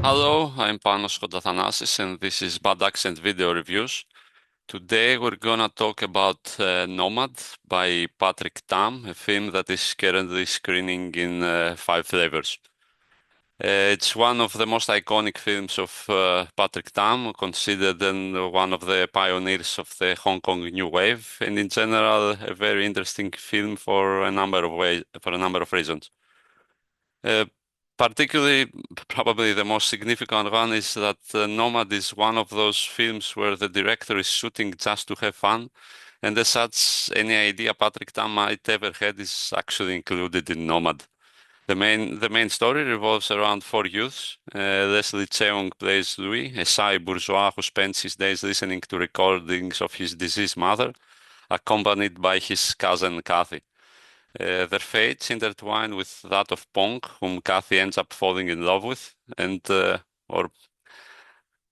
Hello, I'm Panos Kodathanasis, and this is Bad Accent Video Reviews. Today we're gonna talk about Nomad by Patrick Tam, a film that is currently screening in Five Flavours. It's one of the most iconic films of Patrick Tam, considered one of the pioneers of the Hong Kong New Wave, and in general, a very interesting film for a number of reasons. Uh, Particularly, probably the most significant one is that Nomad is one of those films where the director is shooting just to have fun, and as such, any idea Patrick Tam might ever had is actually included in Nomad. The main story revolves around four youths. Leslie Cheung plays Louis, a shy bourgeois who spends his days listening to recordings of his deceased mother, accompanied by his cousin Kathy. Their fates intertwine with that of Pong, whom Kathy ends up falling in love with, and or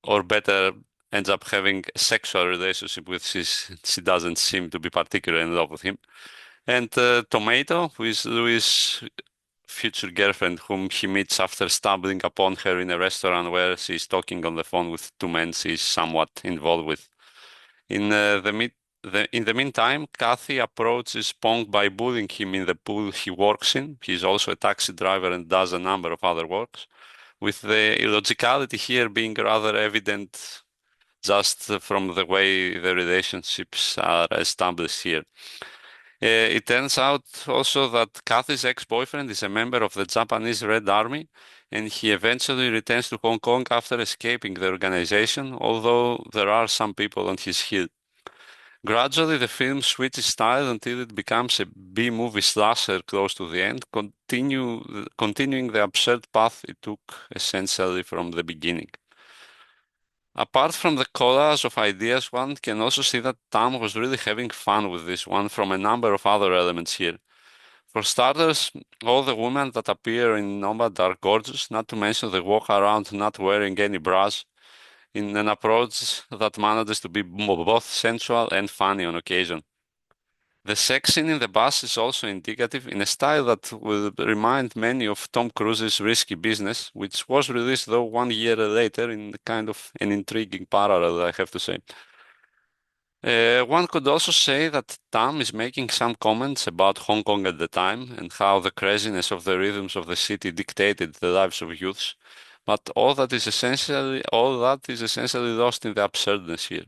or better, ends up having a sexual relationship with. She doesn't seem to be particularly in love with him. And Tomato, who is Louis' future girlfriend, whom he meets after stumbling upon her in a restaurant where she's talking on the phone with two men she's somewhat involved with. In in the meantime, Kathy approaches Pong by bullying him in the pool he works in. He's also a taxi driver and does a number of other works, with the illogicality here being rather evident just from the way the relationships are established here. It turns out also that Kathy's ex-boyfriend is a member of the Japanese Red Army, and he eventually returns to Hong Kong after escaping the organization, although there are some people on his heel. Gradually, the film switches style until it becomes a B-movie slasher close to the end, continuing the absurd path it took essentially from the beginning. Apart from the collage of ideas, one can also see that Tam was really having fun with this one from a number of other elements here. For starters, all the women that appear in Nomad are gorgeous, not to mention they walk around not wearing any bras, in an approach that manages to be both sensual and funny on occasion. The sex scene in the bus is also indicative in a style that will remind many of Tom Cruise's Risky Business, which was released though 1 year later in kind of an intriguing parallel, I have to say. One could also say that Tam is making some comments about Hong Kong at the time and how the craziness of the rhythms of the city dictated the lives of youths, but all that is essentially lost in the absurdness here.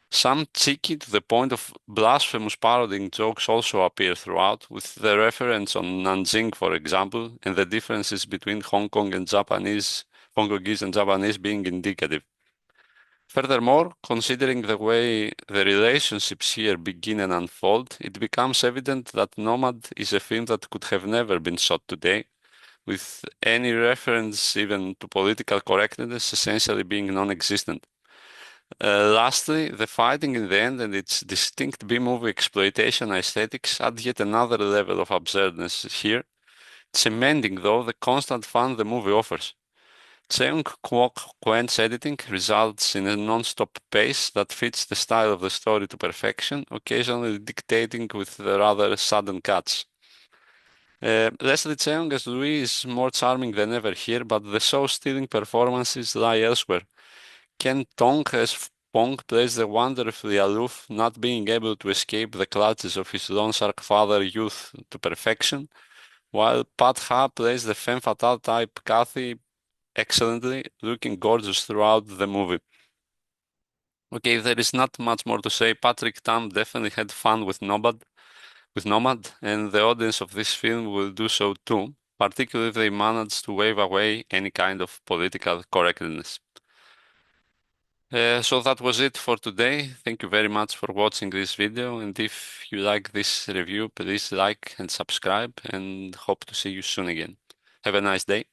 Some cheeky to the point of blasphemous parodying jokes also appear throughout, with the reference on Nanjing, for example, and the differences between Hong Kongese and Japanese being indicative. Furthermore, considering the way the relationships here begin and unfold, it becomes evident that Nomad is a film that could have never been shot today, with any reference even to political correctness essentially being non-existent. Lastly, the fighting in the end and its distinct B-movie exploitation aesthetics add yet another level of absurdness here, cementing, though, the constant fun the movie offers. Cheung Kwok's editing results in a non-stop pace that fits the style of the story to perfection, occasionally dictating with the rather sudden cuts. Leslie Cheung as Louis is more charming than ever here, but the show-stealing performances lie elsewhere. Tong as Pong plays the wonderfully aloof, not being able to escape the clutches of his loan shark father youth to perfection, while Pat Ha plays the femme fatale type Kathy excellently, looking gorgeous throughout the movie. Okay, there is not much more to say. Patrick Tam definitely had fun with Nomad, and the audience of this film will do so too, particularly if they manage to wave away any kind of political correctness. So that was it for today. Thank you very much for watching this video, and if you like this review, please like and subscribe, and hope to see you soon again. Have a nice day.